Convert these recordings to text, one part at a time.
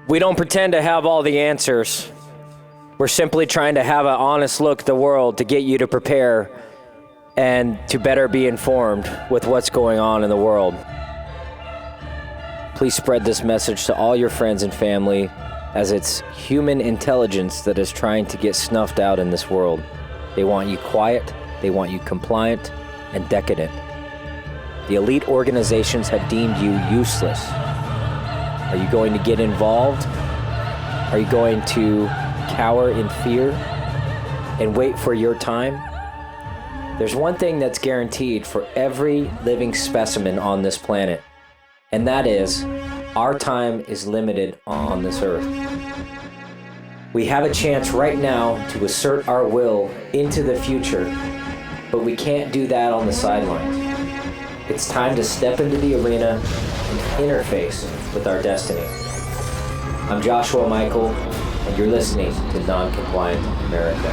We don't pretend to have all the answers. We're simply trying to have an honest look at the world to get you to prepare and to better be informed with what's going on in the world. Please spread this message to all your friends and family, as it's human intelligence that is trying to get snuffed out in this world. They want you quiet, they want you compliant and decadent. The elite organizations have deemed you useless. Are you going to get involved? Are you going to cower in fear and wait for your time? There's one thing that's guaranteed for every living specimen on this planet, and that is our time is limited on this earth. We have a chance right now to assert our will into the future, but we can't do that on the sidelines. It's time to step into the arena and interface with our destiny. I'm Joshua Michael, and you're listening to Non-Compliant America.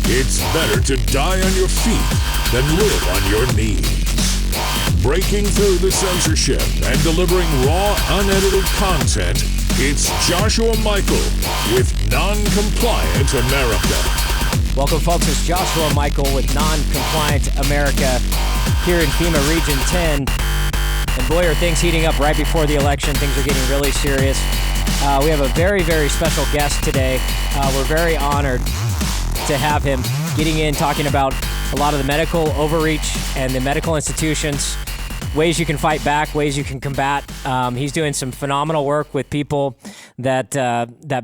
It's better to die on your feet than live on your knees. Breaking through the censorship and delivering raw, unedited content, it's Joshua Michael with Non-Compliant America. Welcome, folks. It's Joshua Michael with Non-Compliant America here in FEMA Region 10. And boy, are things heating up right before the election. Things are getting really serious. We have a very, very special guest today. We're very honored to have him getting in, talking about a lot of the medical overreach and the medical institutions, ways you can fight back, ways you can combat. He's doing some phenomenal work with people that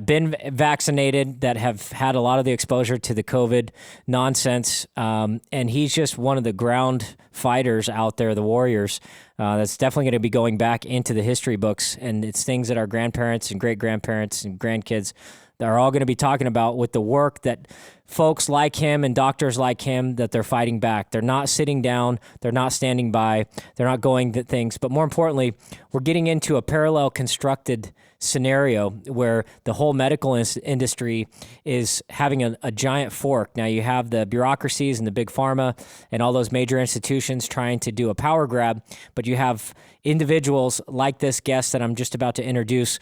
been vaccinated, that have had a lot of the exposure to the COVID nonsense. And he's just one of the ground fighters out there, the warriors. That's definitely going to be going back into the history books. And it's things that our grandparents and great-grandparents and grandkids are all going to be talking about with the work that folks like him and doctors like him, that they're fighting back. They're not sitting down. They're not standing by. They're not going to things. But more importantly, we're getting into a parallel constructed scenario where the whole medical industry is having a giant fork. Now you have the bureaucracies and the big pharma and all those major institutions trying to do a power grab, but you have individuals like this guest that I'm just about to introduce,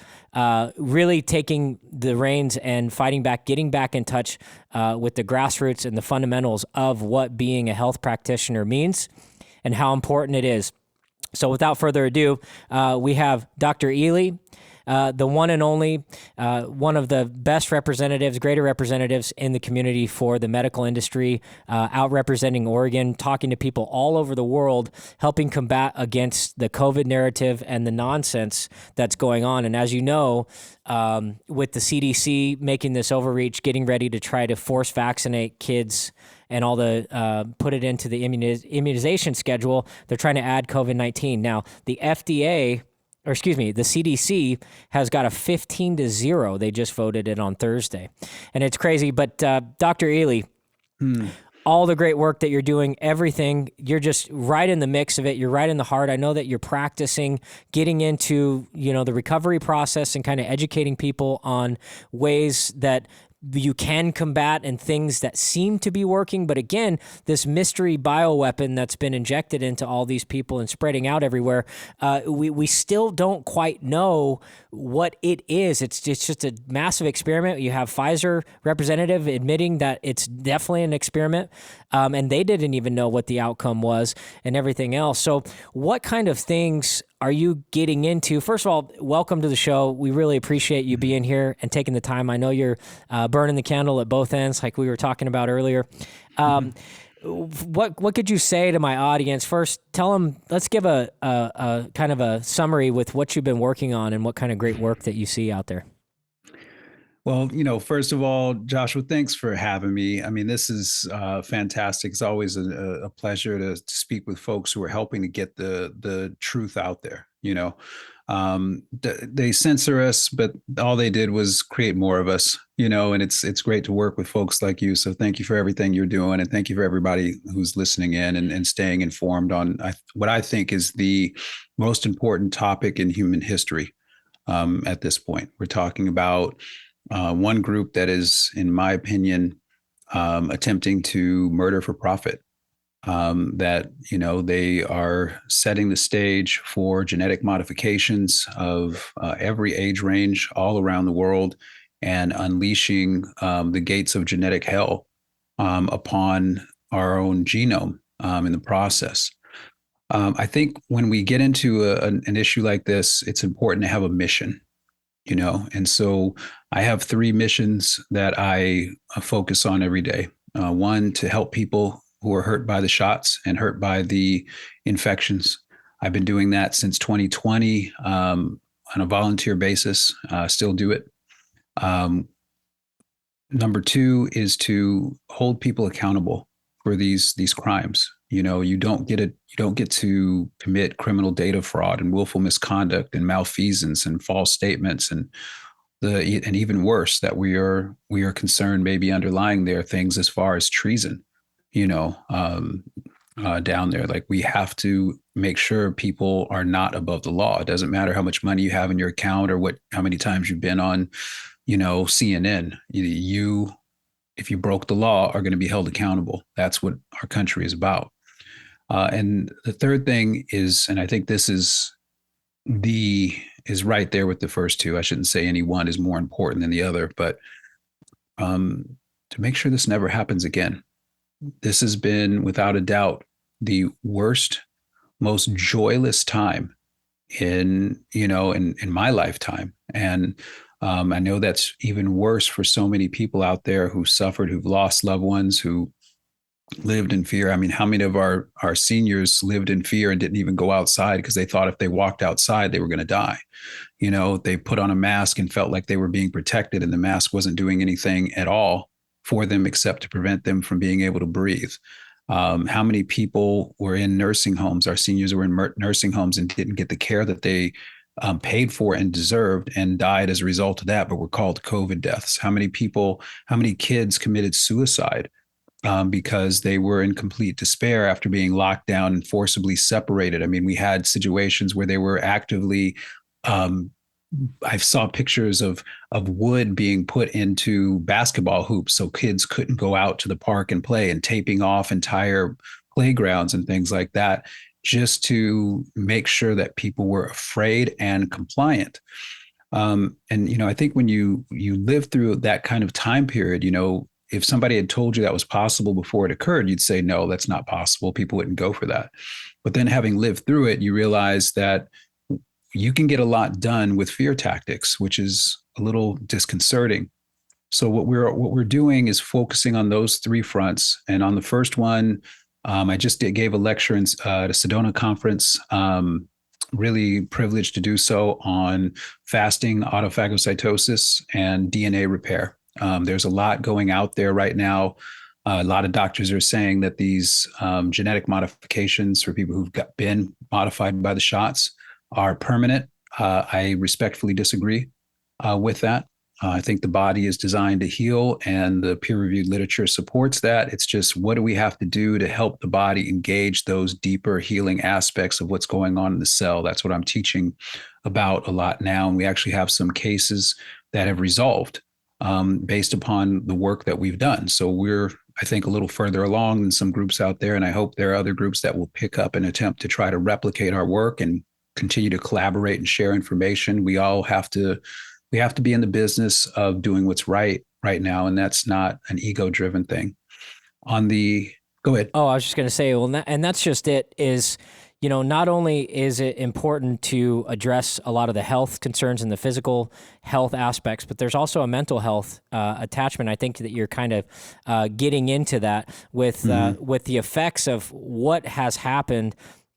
really taking the reins and fighting back, getting back in touch with the grassroots and the fundamentals of what being a health practitioner means and how important it is. So without further ado, we have Dr. Ealy, the one and only, one of the best representatives, greater representatives in the community for the medical industry, out representing Oregon, talking to people all over the world, helping combat against the COVID narrative and the nonsense that's going on. And as you know, with the CDC making this overreach, getting ready to try to force vaccinate kids and all the put it into the immunization schedule, they're trying to add COVID-19. Now, the CDC has got a 15-0. They just voted it on Thursday. And it's crazy. But Dr. Ealy, all the great work that you're doing, everything, you're just right in the mix of it. You're right in the heart. I know that you're practicing getting into, the recovery process and kind of educating people on ways that you can combat and things that seem to be working. But again, this mystery bioweapon that's been injected into all these people and spreading out everywhere, we still don't quite know what it is. It's just a massive experiment. You have Pfizer representative admitting that it's definitely an experiment, and they didn't even know what the outcome was and everything else. So what kind of things are you getting into? First of all, welcome to the show. We really appreciate you being here and taking the time. I know you're burning the candle at both ends, like we were talking about earlier. What could you say to my audience? First, tell them, let's give a kind of a summary with what you've been working on and what kind of great work that you see out there. Well, first of all, Joshua, thanks for having me. I mean, this is fantastic. It's always a pleasure to speak with folks who are helping to get the truth out there. They censor us, but all they did was create more of us, and it's great to work with folks like you. So thank you for everything you're doing. And thank you for everybody who's listening in and staying informed on what I think is the most important topic in human history at this point. We're talking about one group that is, in my opinion, attempting to murder for profit. that, they are setting the stage for genetic modifications of every age range all around the world, and unleashing the gates of genetic hell upon our own genome in the process. I think when we get into an issue like this, it's important to have a mission, and so I have three missions that I focus on every day. One, to help people who are hurt by the shots and hurt by the infections. I've been doing that since 2020 on a volunteer basis, still do it. Number two is to hold people accountable for these crimes. You don't get to commit criminal data fraud and willful misconduct and malfeasance and false statements, and even worse, that we are concerned maybe underlying there things as far as treason, down there. Like, we have to make sure people are not above the law. It doesn't matter how much money you have in your account or how many times you've been on, CNN. If you broke the law, are going to be held accountable. That's what our country is about. And the third thing is, and I think this is right there with the first two. I shouldn't say any one is more important than the other, but to make sure this never happens again. This has been, without a doubt, the worst, most joyless time in my lifetime. And I know that's even worse for so many people out there who suffered, who've lost loved ones, who lived in fear. I mean, how many of our seniors lived in fear and didn't even go outside because they thought if they walked outside, they were going to die? They put on a mask and felt like they were being protected, and the mask wasn't doing anything at all for them except to prevent them from being able to breathe. How many people were in nursing homes? Our seniors were in nursing homes and didn't get the care that they paid for and deserved, and died as a result of that, but were called COVID deaths. How many kids committed suicide because they were in complete despair after being locked down and forcibly separated? I mean, we had situations where they were actively, I saw pictures of wood being put into basketball hoops so kids couldn't go out to the park and play, and taping off entire playgrounds and things like that, just to make sure that people were afraid and compliant. And I think when you live through that kind of time period, if somebody had told you that was possible before it occurred, you'd say, no, that's not possible. People wouldn't go for that. But then, having lived through it, you realize that you can get a lot done with fear tactics, which is a little disconcerting. So what we're doing is focusing on those three fronts. And on the first one, I just gave a lecture at a Sedona conference, really privileged to do so, on fasting, autophagocytosis, and DNA repair. There's a lot going out there right now. A lot of doctors are saying that these genetic modifications for people who've been modified by the shots are permanent. I respectfully disagree with that. I think the body is designed to heal, and the peer-reviewed literature supports that. It's just, what do we have to do to help the body engage those deeper healing aspects of what's going on in the cell? That's what I'm teaching about a lot now. And we actually have some cases that have resolved based upon the work that we've done. So we're, I think, a little further along than some groups out there. And I hope there are other groups that will pick up and attempt to try to replicate our work and continue to collaborate and share information. We have to be in the business of doing what's right now. And that's not an ego-driven thing. Go ahead. Oh, I was just going to say, and that's just it, is, not only is it important to address a lot of the health concerns and the physical health aspects, but there's also a mental health attachment. I think that you're kind of getting into that with the effects of what has happened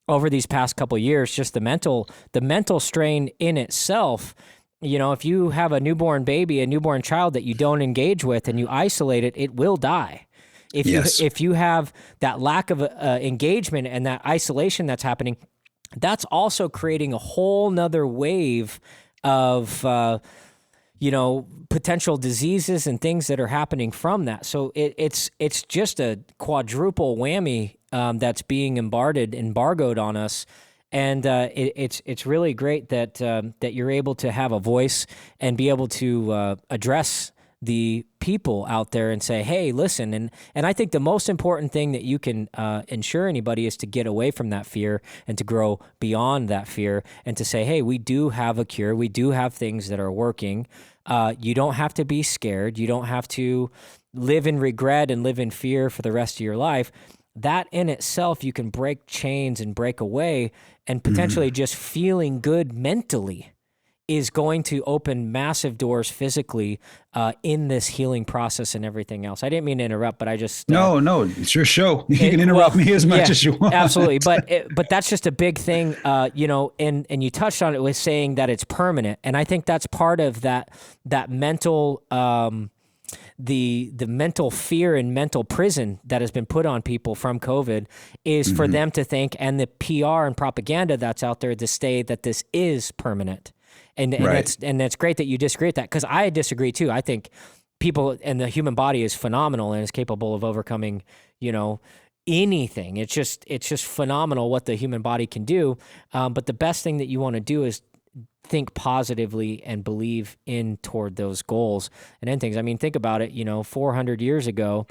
over these past couple of years, just the mental strain in itself. If you have a newborn baby, a newborn child that you don't engage with and you isolate it, it will die. If you have that lack of engagement and that isolation that's happening, that's also creating a whole nother wave of potential diseases and things that are happening from that. So it's just a quadruple whammy that's being embargoed on us. And it's really great that you're able to have a voice and be able to address the people out there and say, hey, listen. And I think the most important thing that you can ensure anybody is to get away from that fear and to grow beyond that fear and to say, hey, we do have a cure. We do have things that are working. You don't have to be scared. You don't have to live in regret and live in fear for the rest of your life. That in itself, you can break chains and break away, and potentially just feeling good mentally is going to open massive doors physically in this healing process and everything else. I didn't mean to interrupt, but I just... No, it's your show. You can interrupt me as much as you want. Absolutely. But that's just a big thing, and you touched on it with saying that it's permanent. And I think that's part of that mental... The mental fear and mental prison that has been put on people from COVID is for them to think, and the PR and propaganda that's out there to say that this is permanent. And that's great that you disagree with that, because I disagree too. I think people and the human body is phenomenal and is capable of overcoming, anything. It's just phenomenal what the human body can do. But the best thing that you want to do is think positively and believe in toward those goals and end things. I mean, think about it, 400 years ago,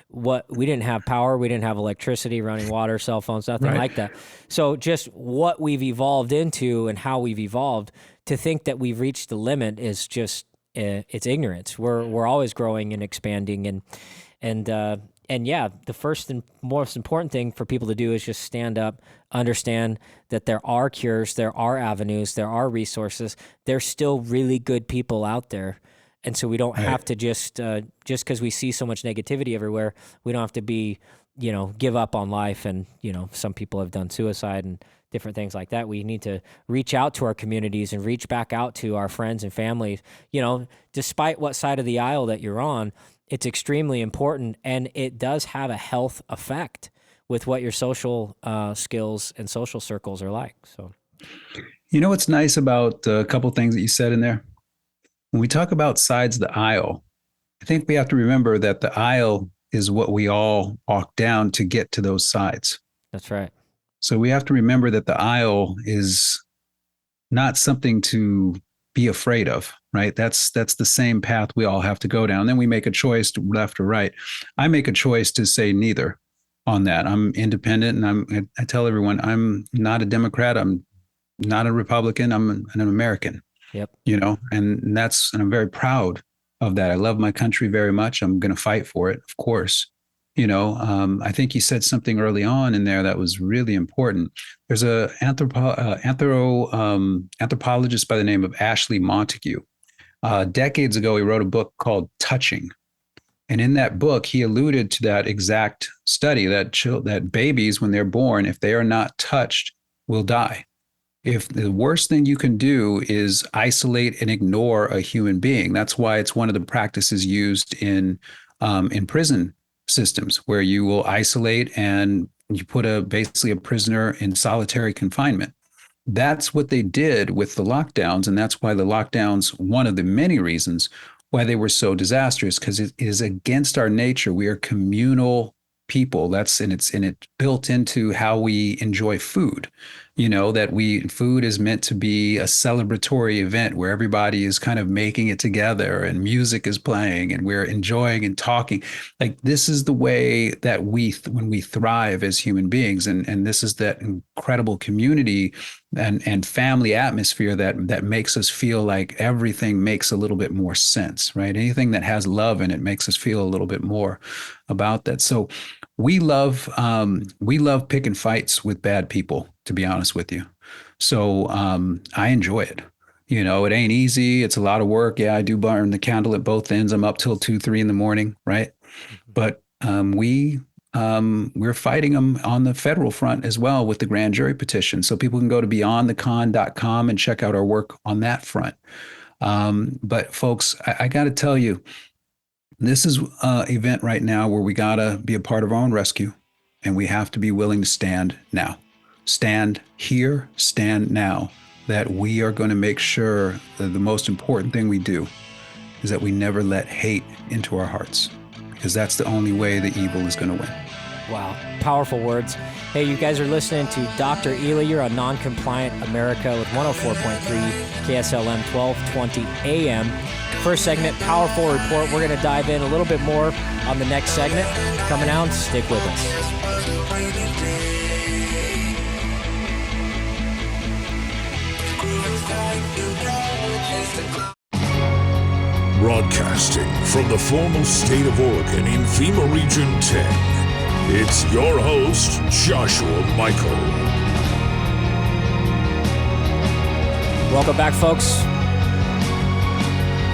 we didn't have power, we didn't have electricity, running water, cell phones, nothing like that. So just what we've evolved into and how we've evolved, to think that we've reached the limit is just, it's ignorance. We're always growing and expanding, and yeah, the first and most important thing for people to do is just stand up, understand that there are cures, there are avenues, there are resources. There's still really good people out there. And so we don't have to just because we see so much negativity everywhere, we don't have to be, give up on life. And, some people have done suicide and different things like that. We need to reach out to our communities and reach back out to our friends and families. Despite what side of the aisle that you're on, it's extremely important, and it does have a health effect with what your social skills and social circles are like. So, what's nice about a couple things that you said in there? When we talk about sides of the aisle, I think we have to remember that the aisle is what we all walk down to get to those sides. That's right. So we have to remember that the aisle is not something to be afraid of, right? That's the same path we all have to go down. Then we make a choice to left or right. I make a choice to say neither on that. I'm independent, and I tell everyone I'm not a Democrat. I'm not a Republican. I'm an American. Yep. And I'm very proud of that. I love my country very much. I'm going to fight for it, of course. I think you said something early on in there that was really important. There's a anthropologist by the name of Ashley Montague. Decades ago, he wrote a book called Touching. And in that book, he alluded to that exact study that babies, when they're born, if they are not touched, will die. If the worst thing you can do is isolate and ignore a human being, that's why it's one of the practices used in prison systems, where you will isolate and you put basically a prisoner in solitary confinement. That's what they did with the lockdowns. And that's why the lockdowns, one of the many reasons why they were so disastrous, because it is against our nature. We are communal people. It's built into how we enjoy food. Food is meant to be a celebratory event where everybody is kind of making it together and music is playing and we're enjoying and talking. Like, this is the way that when we thrive as human beings, and this is that incredible community and family atmosphere that makes us feel like everything makes a little bit more sense, right? Anything that has love in it makes us feel a little bit more about that. So we love picking fights with bad people, to be honest with you. So I enjoy it. It ain't easy. It's a lot of work. Yeah, I do burn the candle at both ends. I'm up till 2, 3 in the morning, right? But we're fighting them on the federal front as well with the grand jury petition. So people can go to beyondthecon.com and check out our work on that front. But folks, I got to tell you, this is an event right now where we got to be a part of our own rescue, and we have to be willing to stand now. Stand here, stand now, that we are going to make sure that the most important thing we do is that we never let hate into our hearts, because that's the only way the evil is going to win. Wow, powerful words. Hey, you guys are listening to Dr. Ealy. You're on Non-Compliant America with 104.3 KSLM 1220 AM. First segment, powerful report. We're going to dive in a little bit more on the next segment. Coming out, stick with us. Broadcasting from the formal state of Oregon in FEMA Region 10, it's your host, Joshua Michael. Welcome back, folks.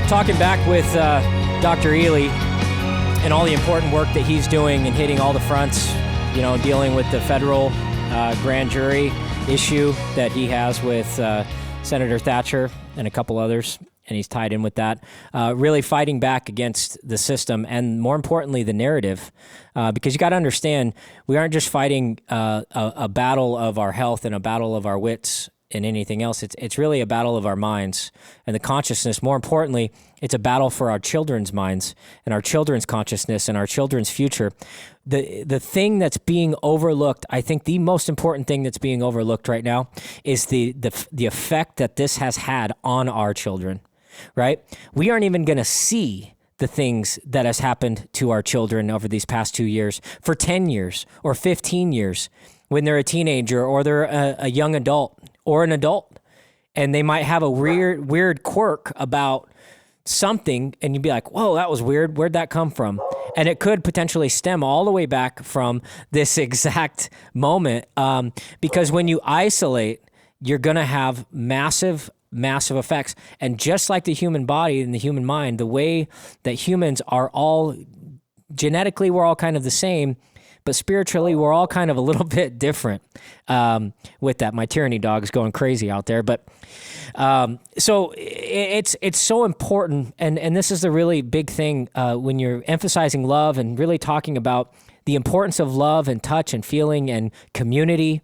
Talking back with Dr. Ealy and all the important work that he's doing and hitting all the fronts, you know, dealing with the federal grand jury issue that he has with Senator Thatcher and a couple others. And he's tied in with that, really fighting back against the system and, more importantly, the narrative. Because you got to understand, we aren't just fighting a battle of our health and a battle of our wits and anything else. It's really a battle of our minds and the consciousness. More importantly, it's a battle for our children's minds and our children's consciousness and our children's future. The thing that's being overlooked, I think the most important thing that's being overlooked right now is the effect that this has had on our children. Right? We aren't even going to see the things that has happened to our children over these past 2 years for 10 years or 15 years when they're a teenager or they're a young adult or an adult, and they might have a weird quirk about something, and you'd be like, whoa, that was weird. Where'd that come from? And it could potentially stem all the way back from this exact moment, because when you isolate, you're going to have massive effects. And just like the human body and the human mind, the way that humans are all genetically, we're all kind of the same, but spiritually, we're all kind of a little bit different with that. My tyranny dog is going crazy out there. But so it's so important. And this is the really big thing when you're emphasizing love and really talking about the importance of love and touch and feeling and community.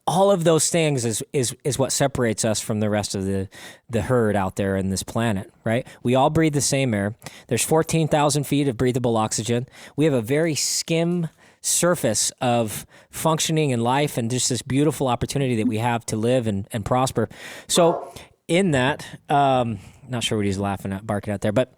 All of those things is what separates us from the rest of the herd out there in this planet, right? We all breathe the same air. There's 14,000 feet of breathable oxygen. We have a very skim surface of functioning in life and just this beautiful opportunity that we have to live and prosper. So in that, not sure what he's laughing at, barking at there, but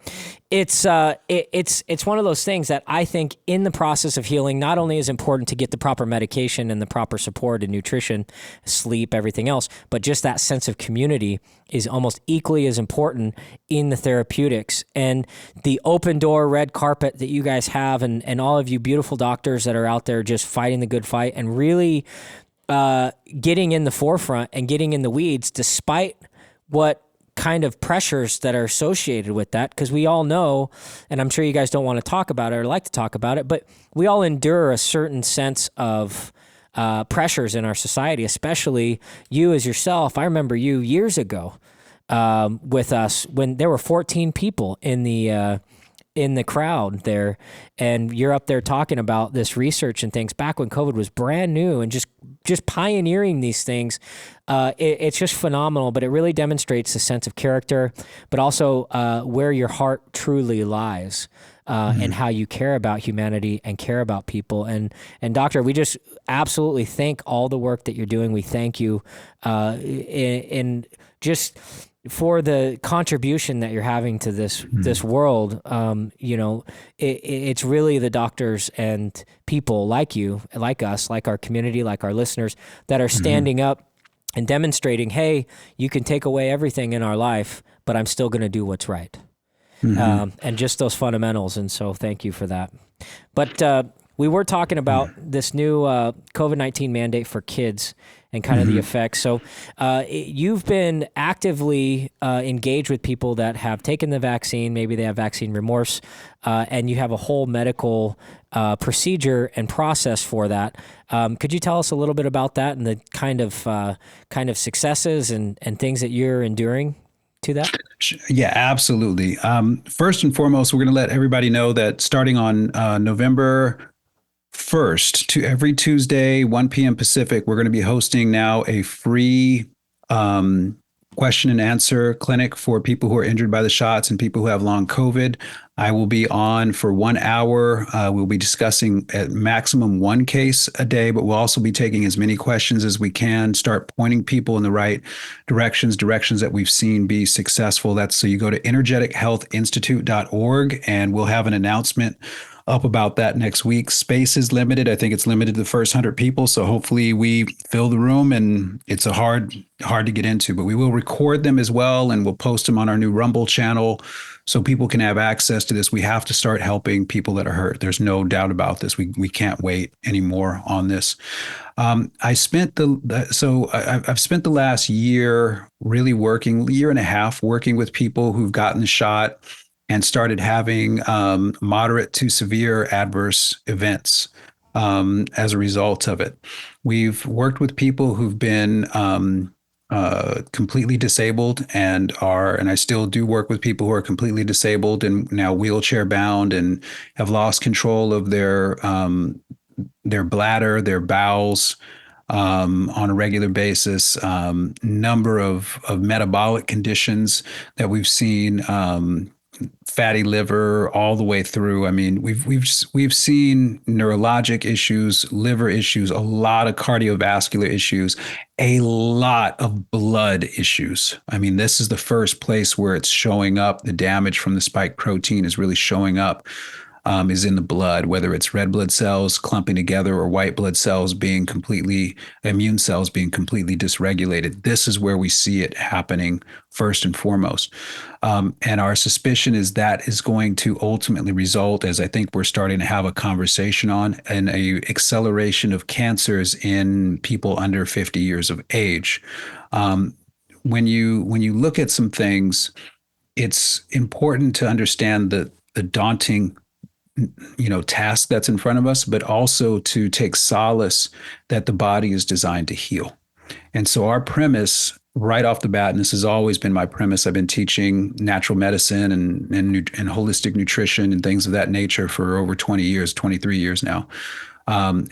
it's one of those things that I think in the process of healing, not only is important to get the proper medication and the proper support and nutrition, sleep, everything else, but just that sense of community is almost equally as important in the therapeutics. And the open door red carpet that you guys have and all of you beautiful doctors that are out there just fighting the good fight and really getting in the forefront and getting in the weeds despite what kind of pressures that are associated with that, because we all know, and I'm sure you guys don't want to talk about it or like to talk about it, but we all endure a certain sense of pressures in our society, especially you as yourself. I remember you years ago with us when there were 14 people in the crowd there, and you're up there talking about this research and things back when COVID was brand new and just pioneering these things. It's just phenomenal, but it really demonstrates a sense of character, but also where your heart truly lies and how you care about humanity and care about people. And Doctor, we just absolutely thank all the work that you're doing. We thank you in just for the contribution that you're having to this world. It's really the doctors and people like you, like us, like our community, like our listeners that are standing up and demonstrating, hey, you can take away everything in our life, but I'm still going to do what's right. And just those fundamentals. And so thank you for that. But we were talking about this new COVID-19 mandate for kids and kind of the effects. So you've been actively engaged with people that have taken the vaccine, maybe they have vaccine remorse, and you have a whole medical procedure and process for that. Could you tell us a little bit about that and the kind of successes and things that you're enduring to that? Yeah, absolutely. First and foremost, we're going to let everybody know that starting on November 1st, to every Tuesday, 1 p.m. Pacific, we're going to be hosting now a free question and answer clinic for people who are injured by the shots and people who have long COVID. I will be on for 1 hour. We'll be discussing at maximum one case a day, but we'll also be taking as many questions as we can, start pointing people in the right directions that we've seen be successful. That's so you go to energetichealthinstitute.org and we'll have an announcement up about that next week. Space is limited. I think it's limited to the first 100 people. So hopefully we fill the room, and it's a hard to get into, but we will record them as well. And we'll post them on our new Rumble channel so people can have access to this. We have to start helping people that are hurt. There's no doubt about this. We can't wait anymore on this. I've spent the last year really year and a half working with people who've gotten the shot and started having moderate to severe adverse events as a result of it. We've worked with people who've been completely disabled and I still do work with people who are completely disabled and now wheelchair bound and have lost control of their bladder, their bowels, on a regular basis. Number of metabolic conditions that we've seen, fatty liver all the way through. I mean, we've seen neurologic issues, liver issues, a lot of cardiovascular issues, a lot of blood issues. I mean, this is the first place where it's showing up. The damage from the spike protein is really showing up. Is in the blood, whether it's red blood cells clumping together or white blood cells immune cells being completely dysregulated. This is where we see it happening first and foremost. And our suspicion is that is going to ultimately result, as I think we're starting to have a conversation on, in a acceleration of cancers in people under 50 years of age. When you look at some things, it's important to understand the daunting task that's in front of us, but also to take solace that the body is designed to heal. And so our premise right off the bat, and this has always been my premise, I've been teaching natural medicine and holistic nutrition and things of that nature for over 20 years, 23 years now. Our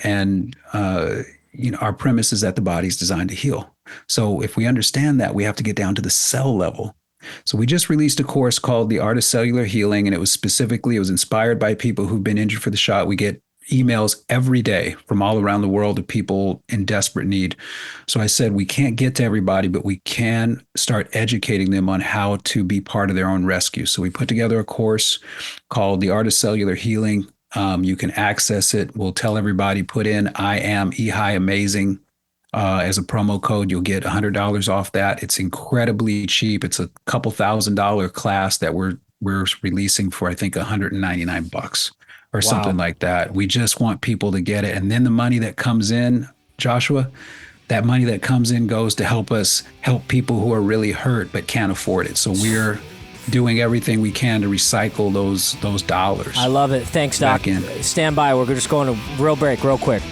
premise is that the body is designed to heal. So if we understand that, we have to get down to the cell level. So we just released a course called The Art of Cellular Healing, and it was inspired by people who've been injured for the shot. We get emails every day from all around the world of people in desperate need. So I said, we can't get to everybody, but we can start educating them on how to be part of their own rescue. So we put together a course called The Art of Cellular Healing. You can access it. We'll tell everybody, put in IAMEHIAMAZING. As a promo code, you'll get $100 off that. It's incredibly cheap. It's a couple $1,000 class that we're releasing for, I think, $199 or something like that. We just want people to get it. And then the money that comes in, Joshua, that money that comes in goes to help people who are really hurt but can't afford it. So we're doing everything we can to recycle those dollars. I love it. Thanks, Doc. Stand by. We're just going to real break real quick.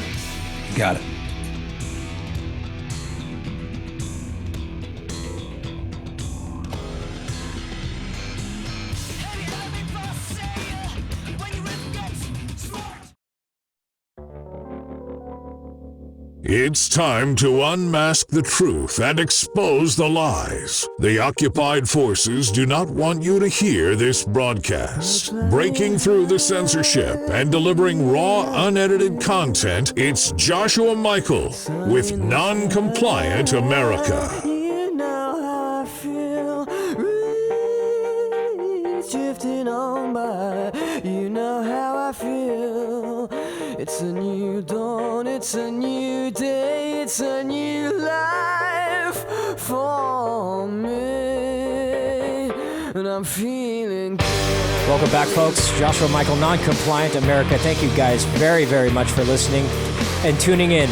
Got it. It's time to unmask the truth and expose the lies. The occupied forces do not want you to hear this broadcast. Breaking through the censorship and delivering raw, unedited content, it's Joshua Michael with Non-Compliant America. You know how I feel, drifting on by. You know how I feel. It's a new dawn, it's a new day, it's a new life for me, and I'm feeling good. Welcome back, folks. Joshua Michael, Non-Compliant America. Thank you guys very, very much for listening and tuning in.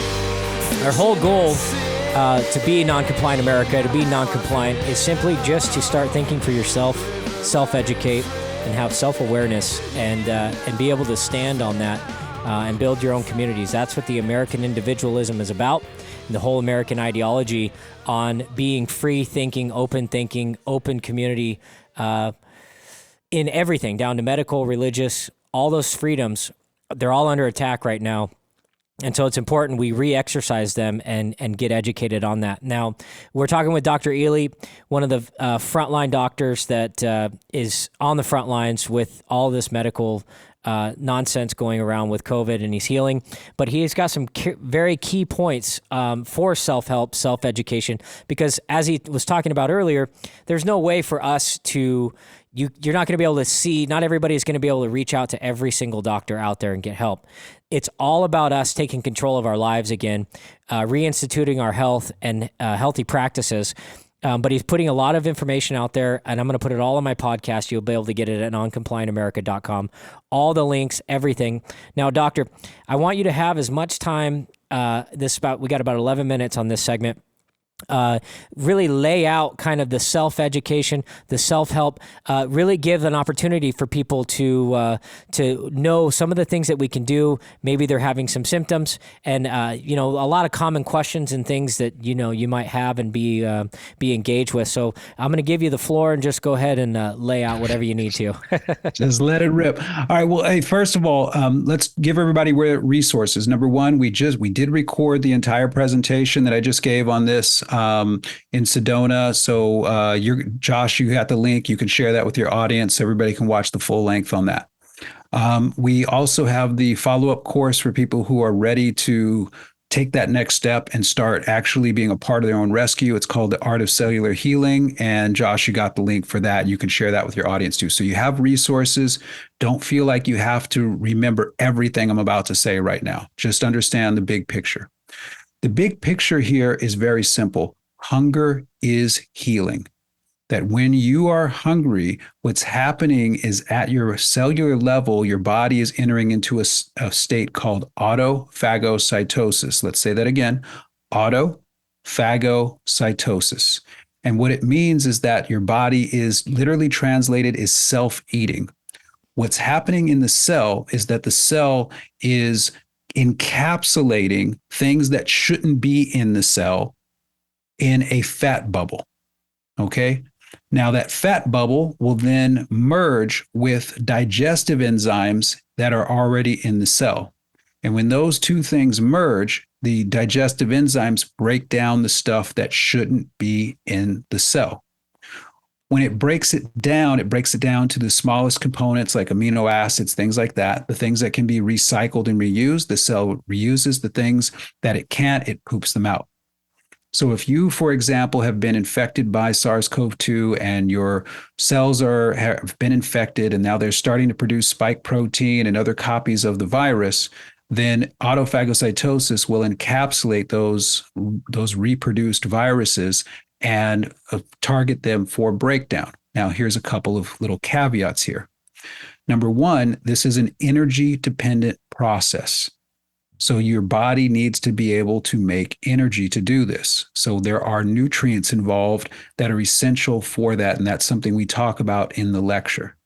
Our whole goal to be Non-Compliant America, to be non-compliant, is simply just to start thinking for yourself, self-educate, and have self-awareness, and be able to stand on that. And build your own communities. That's what the American individualism is about. The whole American ideology on being free thinking, open community in everything, down to medical, religious, all those freedoms, they're all under attack right now. And so it's important we re-exercise them and get educated on that. Now, we're talking with Dr. Ealy, one of the frontline doctors that is on the front lines with all this medical nonsense going around with COVID, and he's healing. But he's got some very key points for self-help, self-education, because as he was talking about earlier, there's no way for us to... You're not going to be able to see, not everybody is going to be able to reach out to every single doctor out there and get help. It's all about us taking control of our lives again, reinstituting our health and healthy practices. But he's putting a lot of information out there, and I'm going to put it all on my podcast. You'll be able to get it at noncompliantamerica.com. All the links, everything. Now, doctor, I want you to have as much time, we got about 11 minutes on this segment. Really lay out kind of the self-education, the self-help, really give an opportunity for people to know some of the things that we can do. Maybe they're having some symptoms, and a lot of common questions and things that you might have and be engaged with. So I'm going to give you the floor and just go ahead and lay out whatever you need to. Just let it rip. All right. Well, hey, first of all, let's give everybody resources. Number one, we did record the entire presentation that I just gave on this in Sedona. So Josh, you got the link. You can share that with your audience so everybody can watch the full length on that. We also have the follow-up course for people who are ready to take that next step and start actually being a part of their own rescue. It's called the Art of Cellular Healing. And Josh, you got the link for that. You can share that with your audience too. So you have resources. Don't feel like you have to remember everything I'm about to say right now. Just understand the big picture. The big picture here is very simple. Hunger is healing. That when you are hungry, what's happening is at your cellular level, your body is entering into a state called autophagocytosis. Let's say that again, autophagocytosis. And what it means is that your body is literally translated as self-eating. What's happening in the cell is that the cell is encapsulating things that shouldn't be in the cell in a fat bubble. Okay. Now that fat bubble will then merge with digestive enzymes that are already in the cell. And when those two things merge, the digestive enzymes break down the stuff that shouldn't be in the cell. When it breaks it down to the smallest components like amino acids, things like that, the things that can be recycled and reused. The cell reuses the things that it can't, it poops them out. So if you, for example, have been infected by SARS-CoV-2 and your cells have been infected and now they're starting to produce spike protein and other copies of the virus, then autophagocytosis will encapsulate those reproduced viruses and target them for breakdown. Now, here's a couple of little caveats here. Number one, this is an energy-dependent process. So your body needs to be able to make energy to do this. So there are nutrients involved that are essential for that, and that's something we talk about in the lecture.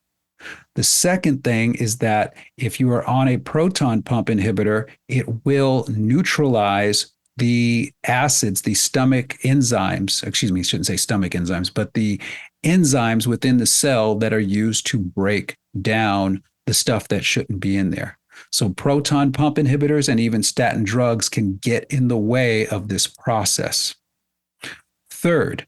The second thing is that if you are on a proton pump inhibitor, it will neutralize the acids, the stomach enzymes, I shouldn't say stomach enzymes, but the enzymes within the cell that are used to break down the stuff that shouldn't be in there. So proton pump inhibitors and even statin drugs can get in the way of this process. Third,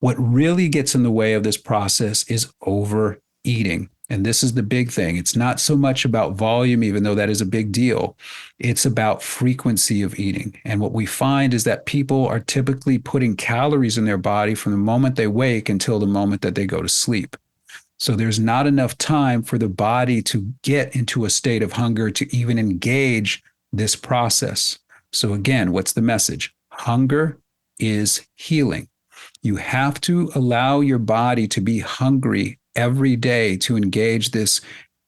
what really gets in the way of this process is overeating. And this is the big thing. It's not so much about volume, even though that is a big deal. It's about frequency of eating. And what we find is that people are typically putting calories in their body from the moment they wake until the moment that they go to sleep. So there's not enough time for the body to get into a state of hunger to even engage this process. So again, what's the message? Hunger is healing. You have to allow your body to be hungry every day to engage this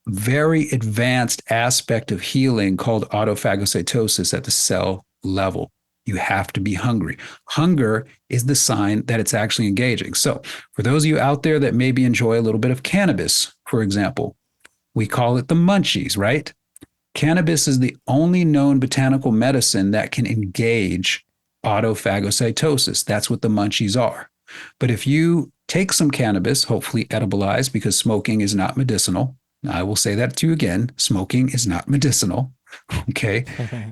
very advanced aspect of healing called autophagocytosis at the cell level. You have to be hungry. Hunger is the sign that it's actually engaging. So for those of you out there that maybe enjoy a little bit of cannabis, for example, we call it the munchies, right? Cannabis is the only known botanical medicine that can engage autophagocytosis. That's what the munchies are. But if you take some cannabis, hopefully edibilized, because smoking is not medicinal. I will say that to you again, smoking is not medicinal. Okay.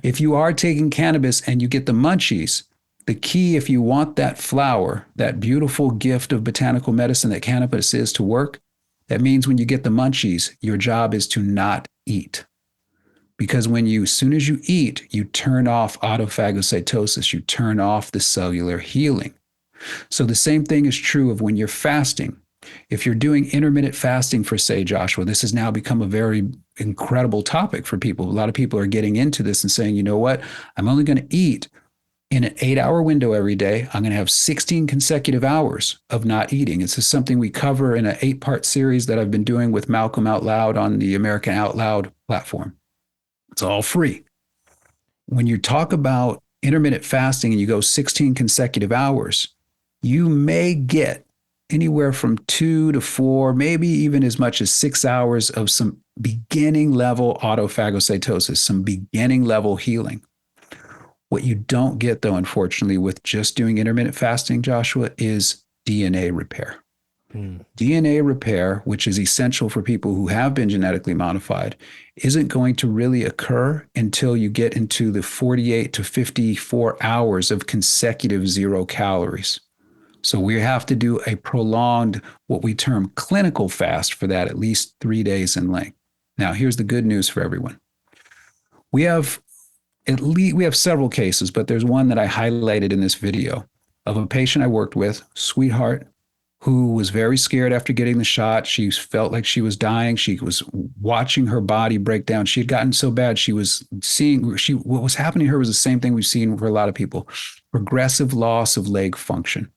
If you are taking cannabis and you get the munchies, the key, if you want that flower, that beautiful gift of botanical medicine that cannabis is to work, that means when you get the munchies, your job is to not eat. Because as soon as you eat, you turn off autophagocytosis, you turn off the cellular healing. So the same thing is true of when you're fasting. If you're doing intermittent fasting for, say, Joshua, this has now become a very incredible topic for people. A lot of people are getting into this and saying, you know what, I'm only going to eat in an 8-hour window every day. I'm going to have 16 consecutive hours of not eating. This is something we cover in an 8-part series that I've been doing with Malcolm Out Loud on the American Out Loud platform. It's all free. When you talk about intermittent fasting and you go 16 consecutive hours, you may get anywhere from 2 to 4, maybe even as much as 6 hours of some beginning level autophagocytosis, some beginning level healing. What you don't get, though, unfortunately, with just doing intermittent fasting, Joshua, is DNA repair. DNA repair, which is essential for people who have been genetically modified, isn't going to really occur until you get into the 48 to 54 hours of consecutive 0 calories. So we have to do a prolonged, what we term clinical fast for that, at least 3 days in length. Now, here's the good news for everyone. We have several cases, but there's one that I highlighted in this video of a patient I worked with, sweetheart, who was very scared after getting the shot. She felt like she was dying. She was watching her body break down. She had gotten so bad. What was happening to her was the same thing we've seen for a lot of people, progressive loss of leg function.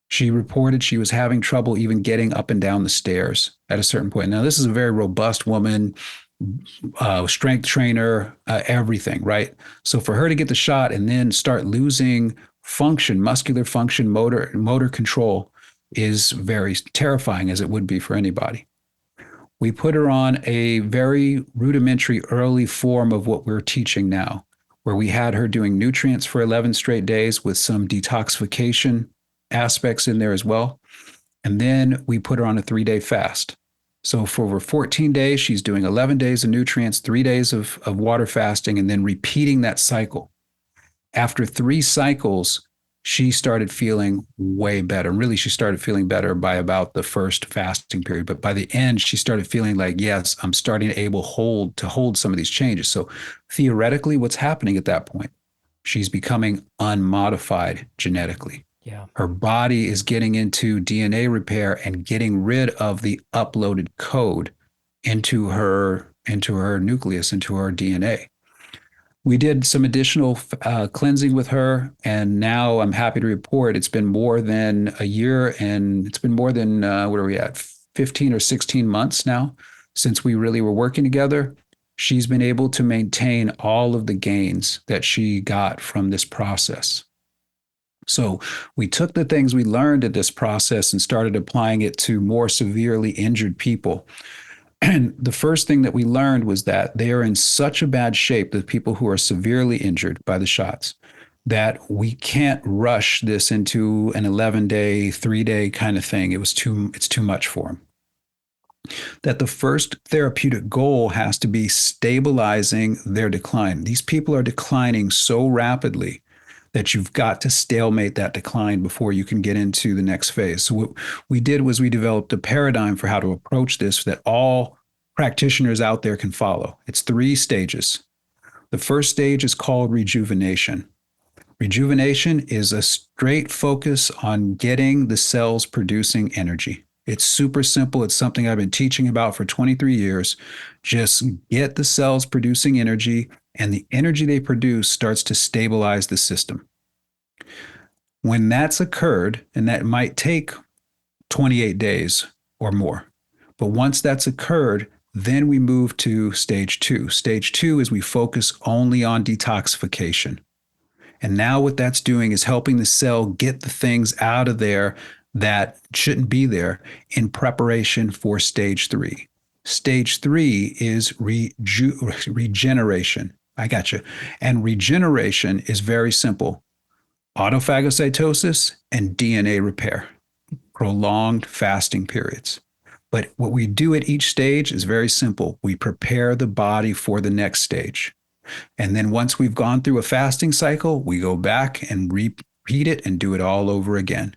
She reported she was having trouble even getting up and down the stairs at a certain point. Now, this is a very robust woman, strength trainer, everything, right? So for her to get the shot and then start losing function, muscular function, motor control is very terrifying, as it would be for anybody. We put her on a very rudimentary early form of what we're teaching now, where we had her doing nutrients for 11 straight days with some detoxification aspects in there as well. And then we put her on a 3-day fast. So for over 14 days, she's doing 11 days of nutrients, 3 days of water fasting, and then repeating that cycle. After 3 cycles, she started feeling way better. Really, she started feeling better by about the first fasting period. But by the end, she started feeling like, yes, I'm starting to hold some of these changes. So theoretically, what's happening at that point? She's becoming unmodified genetically. Yeah. Her body is getting into DNA repair and getting rid of the uploaded code into her nucleus, into her DNA. We did some additional cleansing with her, and now I'm happy to report it's been more than a year, and it's been more than, 15 or 16 months now since we really were working together. She's been able to maintain all of the gains that she got from this process. So we took the things we learned at this process and started applying it to more severely injured people. And the first thing that we learned was that they are in such a bad shape, the people who are severely injured by the shots, that we can't rush this into an 11-day, 3-day kind of thing. It's too much for them. That the first therapeutic goal has to be stabilizing their decline. These people are declining so rapidly that you've got to stalemate that decline before you can get into the next phase. So what we did was we developed a paradigm for how to approach this that all practitioners out there can follow. It's 3 stages. The first stage is called rejuvenation. Rejuvenation is a straight focus on getting the cells producing energy. It's super simple. It's something I've been teaching about for 23 years. Just get the cells producing energy, and the energy they produce starts to stabilize the system. When that's occurred, and that might take 28 days or more, but once that's occurred, then we move to stage 2. Stage 2 is we focus only on detoxification. And now what that's doing is helping the cell get the things out of there that shouldn't be there in preparation for stage 3. Stage 3 is regeneration. I got you. And regeneration is very simple. Autophagocytosis and DNA repair, prolonged fasting periods. But what we do at each stage is very simple. We prepare the body for the next stage. And then once we've gone through a fasting cycle, we go back and repeat it and do it all over again.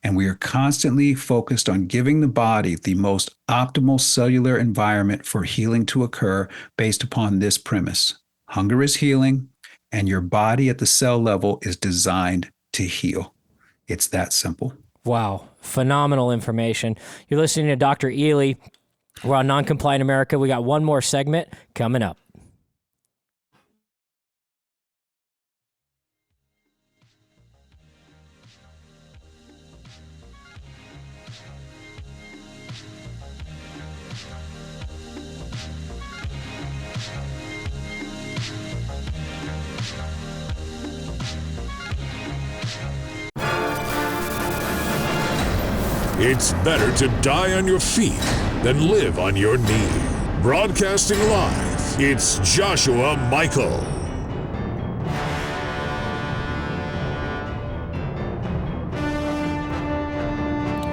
And we are constantly focused on giving the body the most optimal cellular environment for healing to occur based upon this premise. Hunger is healing, and your body at the cell level is designed to heal. It's that simple. Wow. Phenomenal information. You're listening to Dr. Ealy. We're on Non-Compliant America. We got one more segment coming up. It's better to die on your feet than live on your knee. Broadcasting live, it's Joshua Michael.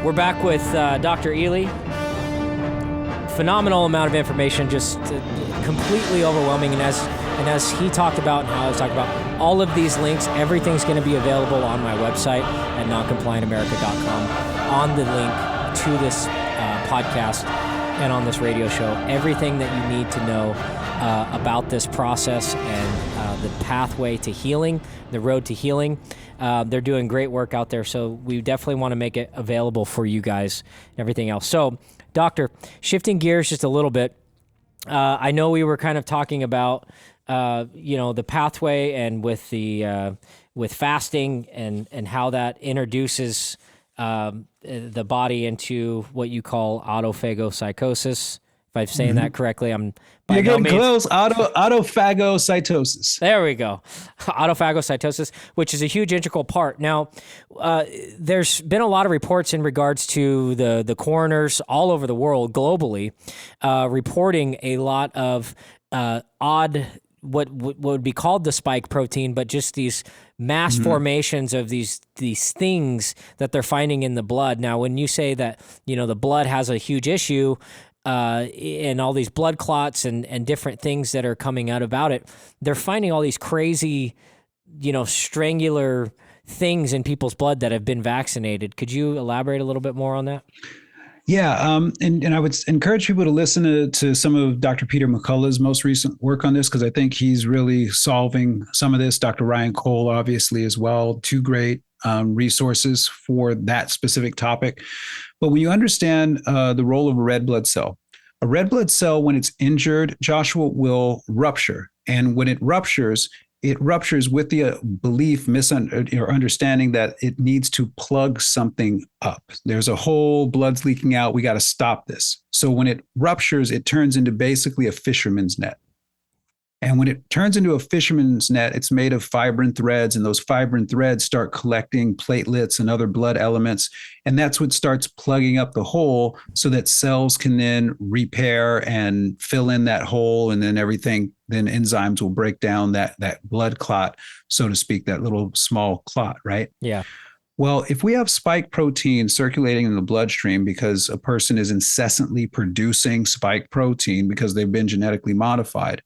We're back with Dr. Ealy. Phenomenal amount of information, just completely overwhelming. And as he talked about and how I was talking about, all of these links, everything's going to be available on my website at noncompliantamerica.com. On the link to this podcast and on this radio show, everything that you need to know about this process and the pathway to healing, the road to healing. They're doing great work out there, so we definitely want to make it available for you guys and everything else. So, Doctor, shifting gears just a little bit, I know we were kind of talking about the pathway and with the with fasting and how that introduces the body into what you call autophagocytosis. If I'm saying that correctly, I'm by You're getting no means close. Autophagocytosis. There we go. Autophagocytosis, which is a huge integral part. Now, there's been a lot of reports in regards to the coroners all over the world, globally, reporting a lot of odd, what would be called the spike protein, but just these mass formations of these things that they're finding in the blood. Now, when you say that, the blood has a huge issue, and all these blood clots and different things that are coming out about it, they're finding all these crazy, strangular things in people's blood that have been vaccinated. Could you elaborate a little bit more on that? Yeah, and I would encourage people to listen to some of Dr. Peter McCullough's most recent work on this, because I think he's really solving some of this. Dr. Ryan Cole, obviously, as well. Two great resources for that specific topic. But when you understand the role of a red blood cell, when it's injured, Joshua, will rupture. And when it ruptures with the belief, or understanding that it needs to plug something up. There's a hole, blood's leaking out, we got to stop this. So when it ruptures, it turns into basically a fisherman's net. And when it turns into a fisherman's net, it's made of fibrin threads, and those fibrin threads start collecting platelets and other blood elements. And that's what starts plugging up the hole so that cells can then repair and fill in that hole. And then then enzymes will break down that blood clot, so to speak, that little small clot, right? Yeah. Well, if we have spike protein circulating in the bloodstream because a person is incessantly producing spike protein because they've been genetically modified,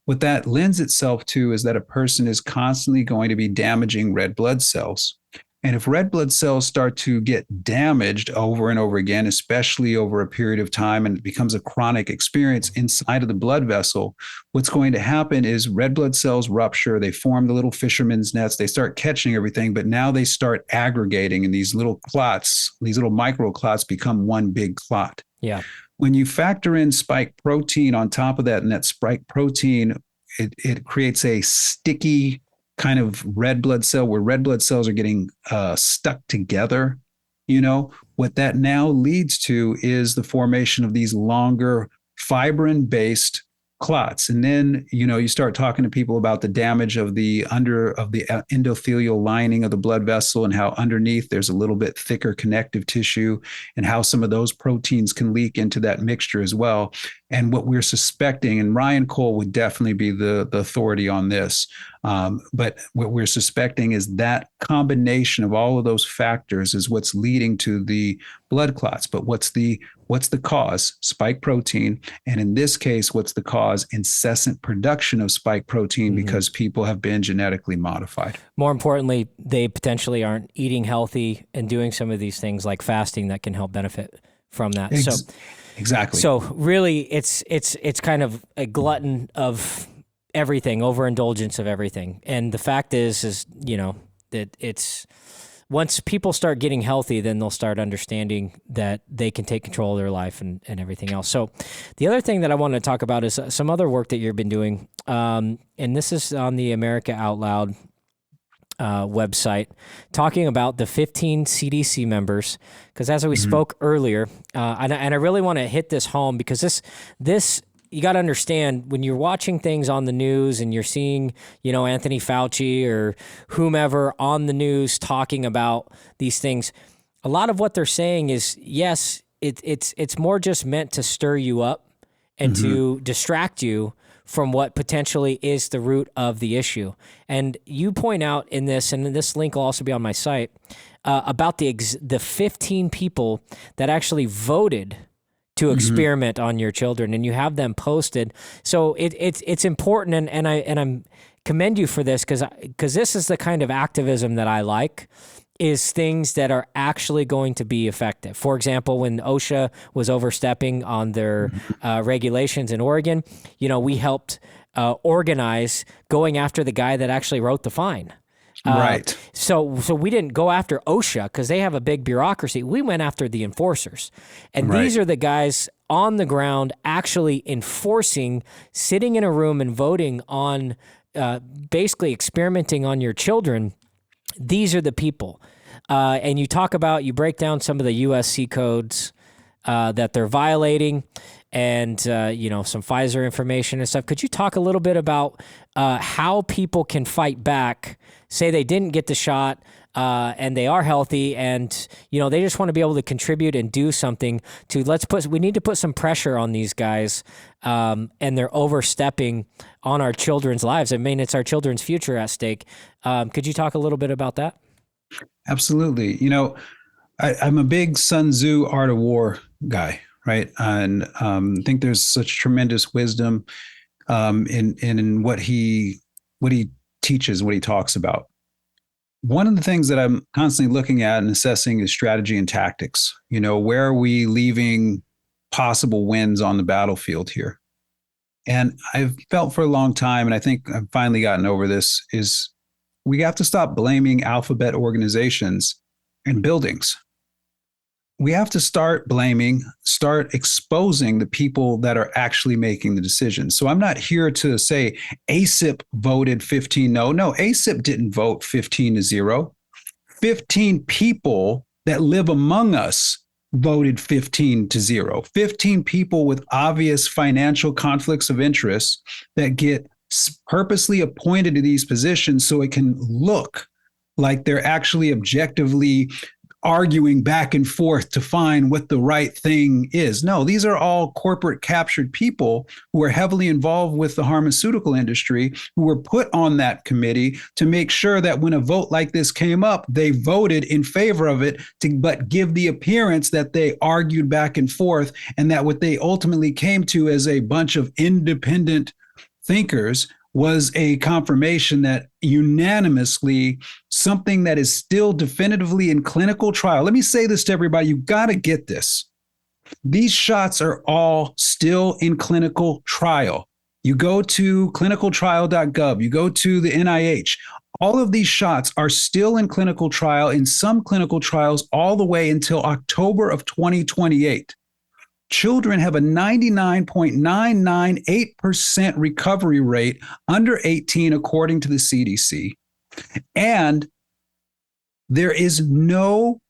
what that lends itself to is that a person is constantly going to be damaging red blood cells. And if red blood cells start to get damaged over and over again, especially over a period of time, and it becomes a chronic experience inside of the blood vessel, what's going to happen is red blood cells rupture. They form the little fisherman's nets. They start catching everything, but now they start aggregating, and these little clots, these little micro clots, become one big clot. Yeah. When you factor in spike protein on top of that, and that spike protein, it creates a sticky kind of red blood cell where red blood cells are getting stuck together. What that now leads to is the formation of these longer fibrin-based clots. And then, you start talking to people about the damage of the endothelial lining of the blood vessel, and how underneath there's a little bit thicker connective tissue, and how some of those proteins can leak into that mixture as well. And what we're suspecting, and Ryan Cole would definitely be the authority on this, but what we're suspecting is that combination of all of those factors is what's leading to the blood clots. But what's the cause? Spike protein. And in this case, what's the cause? Incessant production of spike protein because people have been genetically modified. More importantly, they potentially aren't eating healthy and doing some of these things like fasting that can help benefit from that. Exactly. So really, it's kind of a glutton of everything, overindulgence of everything. And the fact is that it's once people start getting healthy, then they'll start understanding that they can take control of their life and everything else. So the other thing that I want to talk about is some other work that you've been doing, and this is on the America Out Loud website, talking about the 15 CDC members, because as we spoke earlier, and I really want to hit this home, because this you got to understand, when you're watching things on the news and you're seeing, Anthony Fauci or whomever on the news talking about these things, a lot of what they're saying is, yes, it's more just meant to stir you up and to distract you from what potentially is the root of the issue. And you point out in this, and this link will also be on my site, about the 15 people that actually voted to experiment on your children, and you have them posted. So it's important, and I commend you for this, because this is the kind of activism that I like, is things that are actually going to be effective. For example, when OSHA was overstepping on their regulations in Oregon, we helped organize going after the guy that actually wrote the fine. Right. So we didn't go after OSHA because they have a big bureaucracy. We went after the enforcers. And these are the guys on the ground actually enforcing, sitting in a room and voting on, basically experimenting on your children. These are the people. And you break down some of the USC codes that they're violating, and some Pfizer information and stuff. Could you talk a little bit about how people can fight back, say they didn't get the shot and they are healthy, and they just want to be able to contribute and do something we need to put some pressure on these guys, and they're overstepping on our children's lives. I mean, it's our children's future at stake. Could you talk a little bit about that? Absolutely. I'm a big Sun Tzu Art of War guy, right? And I think there's such tremendous wisdom in what he teaches, what he talks about. One of the things that I'm constantly looking at and assessing is strategy and tactics. Where are we leaving possible wins on the battlefield here? And I've felt for a long time, and I think I've finally gotten over this, is we have to stop blaming alphabet organizations and buildings. We have to start exposing the people that are actually making the decisions. So I'm not here to say ACIP voted 15 no. No, ACIP didn't vote 15-0. 15 people that live among us voted 15-0. 15 people with obvious financial conflicts of interest that get purposely appointed to these positions so it can look like they're actually objectively arguing back and forth to find what the right thing is. No, these are all corporate captured people who are heavily involved with the pharmaceutical industry, who were put on that committee to make sure that when a vote like this came up, they voted in favor of it, but give the appearance that they argued back and forth, and that what they ultimately came to as a bunch of independent thinkers was a confirmation that unanimously something that is still definitively in clinical trial. Let me say this to everybody. You've got to get this. These shots are all still in clinical trial. You go to clinicaltrial.gov, you go to the NIH. All of these shots are still in clinical trial, in some clinical trials all the way until October of 2028. Children have a 99.998% recovery rate under 18, according to the CDC. And there is no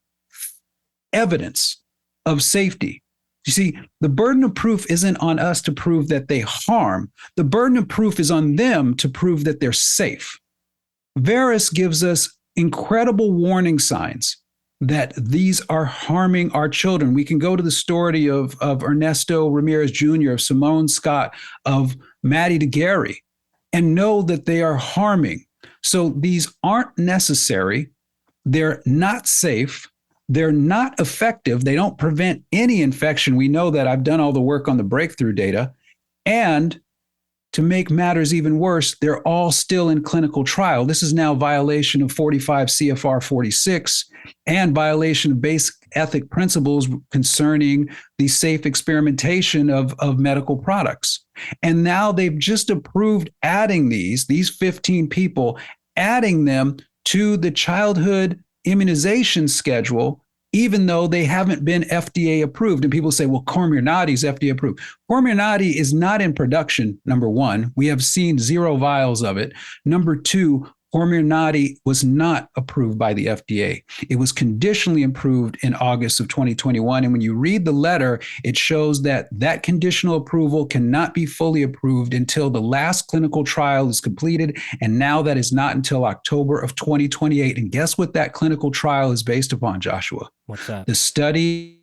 evidence of safety. You see, the burden of proof isn't on us to prove that they harm. The burden of proof is on them to prove that they're safe. Varus gives us incredible warning signs that these are harming our children. We can go to the story of Ernesto Ramirez Jr., of Simone Scott, of Maddie DeGarry, and know that they are harming. So these aren't necessary. They're not safe. They're not effective. They don't prevent any infection. We know that. I've done all the work on the breakthrough data. And to make matters even worse, they're all still in clinical trial. This is now violation of 45 CFR 46 and violation of basic ethic principles concerning the safe experimentation of medical products. And now they've just approved adding these 15 people, adding them to the childhood immunization schedule, even though they haven't been FDA approved. And people say, well, Comirnaty is FDA approved. Comirnaty is not in production, number one. We have seen 0 vials of it. Number two, Comirnaty was not approved by the FDA. It was conditionally approved in August of 2021. And when you read the letter, it shows that that conditional approval cannot be fully approved until the last clinical trial is completed. And now that is not until October of 2028. And guess what that clinical trial is based upon, Joshua? What's that? The study.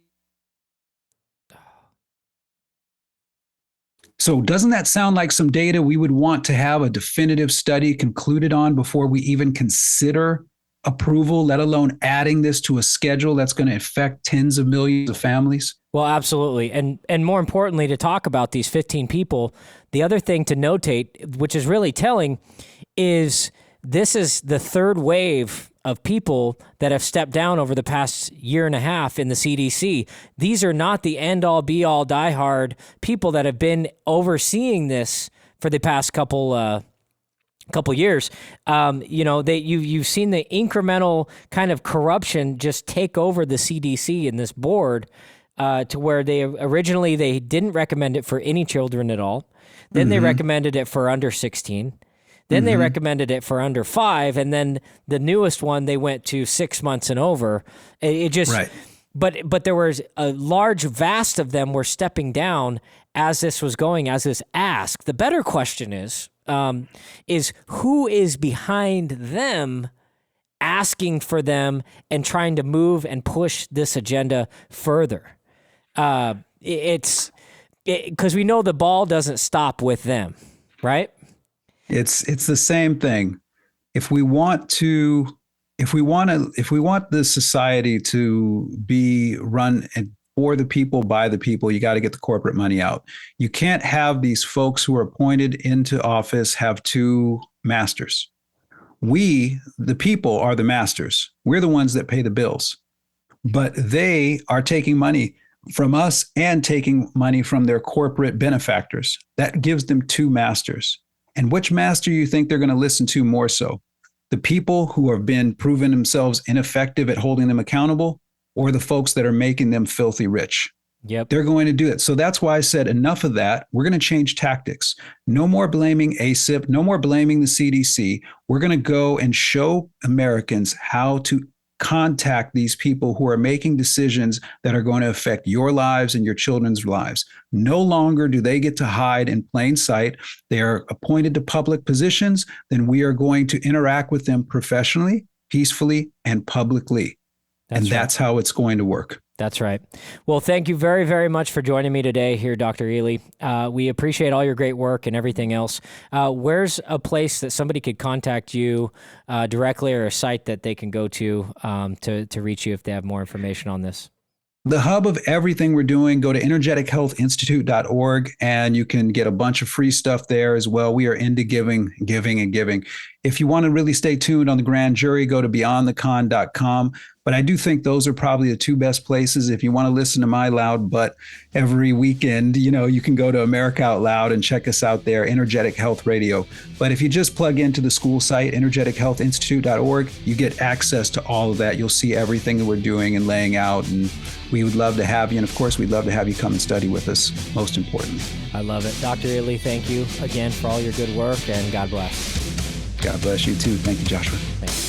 So doesn't that sound like some data we would want to have a definitive study concluded on before we even consider approval, let alone adding this to a schedule that's going to affect tens of millions of families? Well, absolutely. And more importantly, to talk about these 15 people, the other thing to notate, which is really telling, is this is the third wave of people that have stepped down over the past year and a half in the CDC. These are not the end-all, be-all, die-hard people that have been overseeing this for the past couple years. You've seen the incremental kind of corruption just take over the CDC and this board to where they didn't recommend it for any children at all. Then they recommended it for under 16. Then they recommended it for under 5, and then the newest one they went to 6 months and over. It just, right. But there was a large vast of them were stepping down as this was going, as this ask. The better question is who is behind them asking for them and trying to move and push this agenda further? It's because we know the ball doesn't stop with them, right? It's the same thing. If we want the society to be run for the people, by the people, you got to get the corporate money out. You can't have these folks who are appointed into office have two masters. We, the people, are the masters. We're the ones that pay the bills, but they are taking money from us and taking money from their corporate benefactors. That gives them two masters. And which master you think they're going to listen to more so? The people who have been proven themselves ineffective at holding them accountable, or the folks that are making them filthy rich? Yep. They're going to do it. So that's why I said enough of that. We're going to change tactics. No more blaming ACIP. No more blaming the CDC. We're going to go and show Americans how to contact these people who are making decisions that are going to affect your lives and your children's lives. No longer do they get to hide in plain sight. They are appointed to public positions. Then we are going to interact with them professionally, peacefully, and publicly. That's how it's going to work. That's right. Well, thank you very, very much for joining me today here, Dr. Ealy. We appreciate all your great work and everything else. Where's a place that somebody could contact you directly, or a site that they can go to reach you if they have more information on this? The hub of everything we're doing, go to energetichealthinstitute.org, and you can get a bunch of free stuff there as well. We are into giving. If you want to really stay tuned on the grand jury, go to beyondthecon.com. But I do think those are probably the two best places. If you want to listen to my loud butt every weekend, you can go to America Out Loud and check us out there, Energetic Health Radio. But if you just plug into the school site, energetichealthinstitute.org, you get access to all of that. You'll see everything that we're doing and laying out. And we would love to have you. And of course, we'd love to have you come and study with us, most importantly. I love it. Dr. Ealy, thank you again for all your good work, and God bless. God bless you too. Thank you, Joshua. Thanks.